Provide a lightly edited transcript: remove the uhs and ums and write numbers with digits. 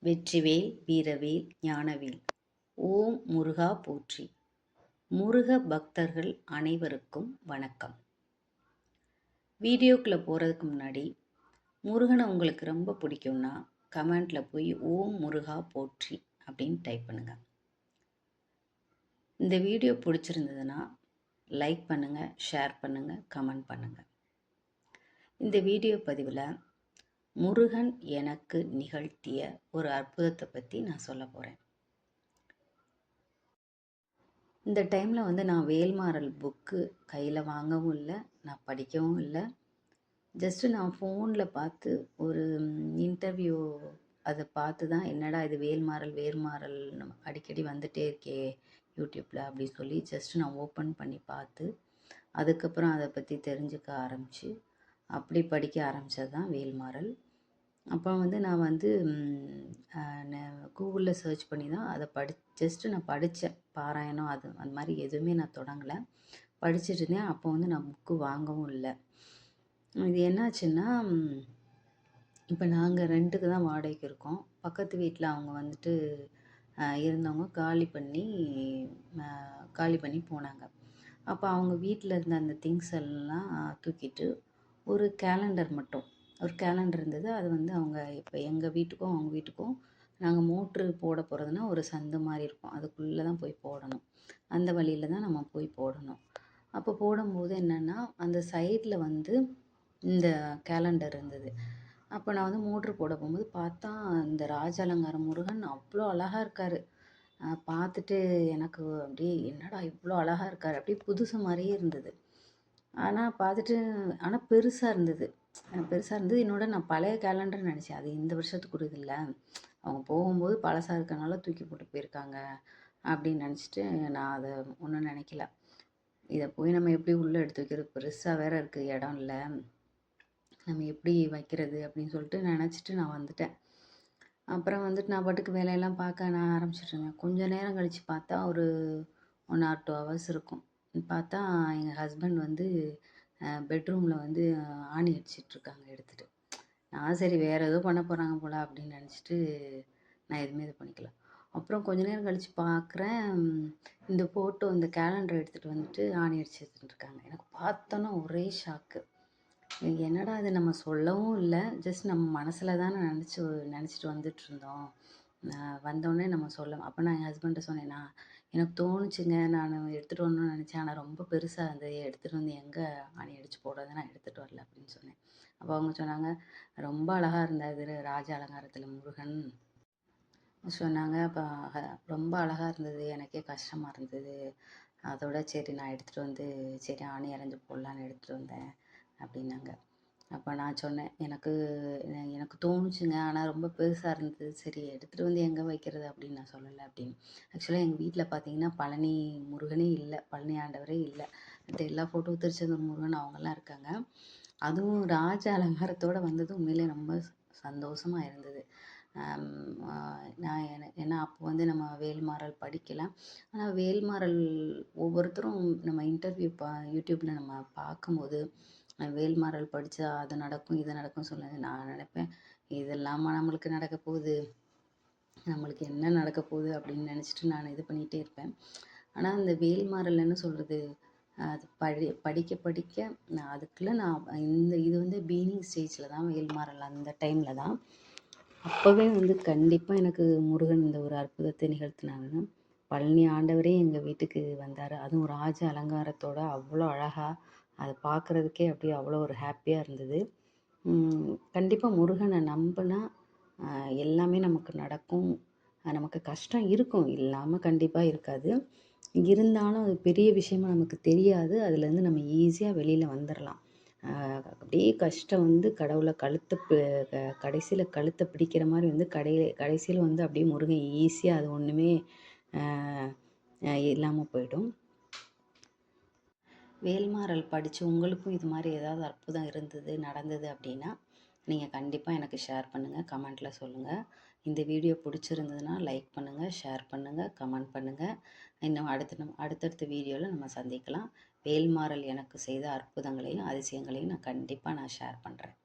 வெற்றிவேல் வீரவேல் ஞானவேல். ஓம் முருகா போற்றி. முருக பக்தர்கள் அனைவருக்கும் வணக்கம். வீடியோக்குள்ளே போகிறதுக்கு முன்னாடி முருகனை உங்களுக்கு ரொம்ப பிடிக்கும்னா கமெண்டில் போய் ஓம் முருகா போற்றி அப்படின்னு டைப் பண்ணுங்கள். இந்த வீடியோ பிடிச்சிருந்ததுன்னா லைக் பண்ணுங்கள், ஷேர் பண்ணுங்கள், கமெண்ட் பண்ணுங்கள். இந்த வீடியோ பதிவில் முருகன் எனக்கு நிகழ்த்திய ஒரு அற்புதத்தை பற்றி நான் சொல்ல போகிறேன். இந்த டைமில் நான் வேல்மாறல் புக்கு கையில் வாங்கவும் இல்லை, நான் படிக்கவும் இல்லை. ஜஸ்ட்டு நான் ஃபோனில் பார்த்து ஒரு இன்டர்வியூ அதை பார்த்து தான் என்னடா இது வேல்மாறல் அடிக்கடி வந்துகிட்டே இருக்கே யூடியூப்பில் அப்படின்னு சொல்லி ஜஸ்ட்டு நான் ஓப்பன் பண்ணி பார்த்து அதுக்கப்புறம் அதை பற்றி தெரிஞ்சுக்க ஆரம்பித்து அப்படி படிக்க ஆரம்பித்தது தான் வேல்மாறல். அப்போ நான் கூகுளில் சர்ச் பண்ணி தான் அதை ஜஸ்ட்டு நான் படித்தேன். பாராயணம் அந்த மாதிரி எதுவுமே நான் தொடங்கலை, படிச்சுட்டு இருந்தேன். அப்போ நான் புக்கு வாங்கவும் இல்லை. இது என்னாச்சுன்னா, இப்போ நாங்கள் ரெண்ட்டுக்கு தான் வாடகைக்கு இருக்கோம். பக்கத்து வீட்டில் அவங்க இருந்தவங்க காலி பண்ணி போனாங்க. அப்போ அவங்க வீட்டில் இருந்த அந்த திங்ஸ் எல்லாம் தூக்கிட்டு ஒரு கேலண்டர் இருந்தது. அது அவங்க இப்போ எங்கள் வீட்டுக்கும் அவங்க வீட்டுக்கும் நாங்கள் மோட்ரு போட போகிறதுனா ஒரு சந்து மாதிரி இருக்கும், அதுக்குள்ளே தான் போய் போடணும். அந்த வழியில் தான் நம்ம போய் போடணும். அப்போ போடும்போது என்னென்னா, அந்த சைடில் இந்த கேலண்டர் இருந்தது. அப்போ நான் மோட்ரு போட போகும்போது பார்த்தா இந்த ராஜ அலங்கார முருகன் அவ்வளோ அழகாக இருக்கார். பார்த்துட்டு எனக்கு அப்படியே என்னடா இவ்வளோ அழகாக இருக்கார், அப்படியே புதுசு மாதிரியே இருந்தது. ஆனால் பெருசாக இருந்தது. என்னோட நான் பழைய கேலண்டர் நினச்சேன். அது இந்த வருஷத்துக்கு இல்லை, அவங்க போகும்போது பழசாக இருக்கனால தூக்கி போட்டு போயிருக்காங்க அப்படின்னு நினச்சிட்டு நான் அதை ஒன்றும் நினைக்கல. இதை போய் நம்ம எப்படி உள்ளே எடுத்து வைக்கிறது, பெருசாக வேறு இருக்குது, இடம் இல்லை, நம்ம எப்படி வைக்கிறது அப்படின்னு சொல்லிட்டு நினச்சிட்டு நான் வந்துட்டேன். அப்புறம் நான் பாட்டுக்கு வேலையெல்லாம் பார்க்க நான் ஆரம்பிச்சிட்ருந்தேன். கொஞ்சம் நேரம் கழித்து பார்த்தா ஒரு 1 or 2 hours இருக்கும். பார்த்தா எங்கள் ஹஸ்பண்ட் பெட்ரூமில் ஆணி அடிச்சிட்ருக்காங்க எடுத்துகிட்டு. நான் சரி வேறு ஏதோ பண்ண போகிறாங்க போல் அப்படின்னு நினச்சிட்டு நான் எதுவுமே இது பண்ணிக்கல. அப்புறம் கொஞ்ச நேரம் கழித்து பார்க்குறேன், இந்த கேலண்டர் எடுத்துகிட்டு ஆணி அடிச்சிட்ருக்காங்க. எனக்கு பார்த்தோன்னா ஒரே ஷாக்கு. என்னடா இது, நம்ம சொல்லவும் இல்லை, ஜஸ்ட் நம்ம மனசில் தானே நினச்சிட்டு வந்துட்டுருந்தோம். வந்தோடனே நம்ம அப்போ நான் என் ஹஸ்பண்ட்டை சொன்னேன், எனக்கு தோணுச்சுங்க, நான் எடுத்துகிட்டு வரணும்னு நினச்சேன், ஆனால் ரொம்ப பெருசாக இருந்தது, எடுத்துகிட்டு எங்கே ஆணி அடித்து போடுறது, நான் எடுத்துகிட்டு வரல அப்படின்னு சொன்னேன். அப்போ அவங்க சொன்னாங்க, ரொம்ப அழகாக இருந்தது ராஜ அலங்காரத்தில் முருகன் சொன்னாங்க. அப்போ ரொம்ப அழகாக இருந்தது, எனக்கே கஷ்டமாக இருந்தது. அதோட சரி நான் எடுத்துகிட்டு சரி ஆணி அரைஞ்சி போடலான்னு எடுத்துகிட்டு வந்தேன் அப்படின்னாங்க. அப்போ நான் சொன்னேன், எனக்கு தோணுச்சுங்க, ஆனால் ரொம்ப பெருசாக இருந்தது, சரி எடுத்துகிட்டு எங்கே வைக்கிறது அப்படின்னு நான் சொல்லலை அப்படின்னு. ஆக்சுவலாக எங்கள் வீட்டில் பார்த்தீங்கன்னா பழனி முருகனே இல்லை, பழனி ஆண்டவரே இல்லை. மற்ற எல்லா ஃபோட்டோ திருச்செந்தூர் முருகன் அவங்கெல்லாம் இருக்காங்க. அதுவும் ராஜ அலங்காரத்தோடு வந்தது உண்மையிலே ரொம்ப சந்தோஷமாக இருந்தது. ஏன்னா அப்போ நம்ம வேல்மாறல் படிக்கலாம். ஆனால் வேல்மாறல் ஒவ்வொருத்தரும் நம்ம இன்டர்வியூ யூடியூப்பில் நம்ம பார்க்கும்போது வேல்மாறல் படித்தா அது நடக்கும் இது நடக்கும் சொல்லுது. நான் நினைப்பேன், இதெல்லாமா நம்மளுக்கு நடக்க போகுது, நம்மளுக்கு என்ன நடக்க போகுது அப்படின்னு நினச்சிட்டு நான் இது பண்ணிகிட்டே இருப்பேன். ஆனால் அந்த வேல்மாறல் என்ன சொல்கிறது, அது படிக்க நான் அதுக்குள்ளே இது பீனிங் ஸ்டேஜில் தான் வேல்மாறல். அந்த டைமில் தான் அப்போவே கண்டிப்பாக எனக்கு முருகன் இந்த ஒரு அற்புதத்தை நிகழ்த்தினாங்க. பழனி ஆண்டவரே எங்கள் வீட்டுக்கு வந்தார், அதுவும் ராஜ அலங்காரத்தோட அவ்வளோ அழகாக. அதை பார்க்குறதுக்கே அப்படியே அவ்வளோ ஒரு ஹாப்பியாக இருந்தது. கண்டிப்பாக முருகனை நம்பினா எல்லாமே நமக்கு நடக்கும். நமக்கு கஷ்டம் இருக்கும், இல்லாமல் கண்டிப்பாக இருக்காது. இருந்தாலும் அது பெரிய விஷயமா நமக்கு தெரியாது. அதுலேருந்து நம்ம ஈஸியாக வெளியில் வந்துடலாம். அப்படியே கஷ்டம் கடவுளை கடைசியில் கழுத்தை பிடிக்கிற மாதிரி கடைசியில் அப்படியே முருகன் ஈஸியாக அது ஒன்றுமே இல்லாமல் போயிடும். வேல்மாறல் படித்து உங்களுக்கும் இது மாதிரி ஏதாவது அற்புதம் நடந்தது அப்படின்னா நீங்கள் கண்டிப்பாக எனக்கு ஷேர் பண்ணுங்கள், கமெண்ட்டில் சொல்லுங்கள். இந்த வீடியோ பிடிச்சிருந்ததுன்னா லைக் பண்ணுங்கள், ஷேர் பண்ணுங்கள், கமெண்ட் பண்ணுங்கள். இன்னும் அடுத்தடுத்த வீடியோவில் நம்ம சந்திக்கலாம். வேல்மாறல் எனக்கு செய்த அற்புதங்களையும் அதிசயங்களையும் நான் கண்டிப்பாக ஷேர் பண்ணுறேன்.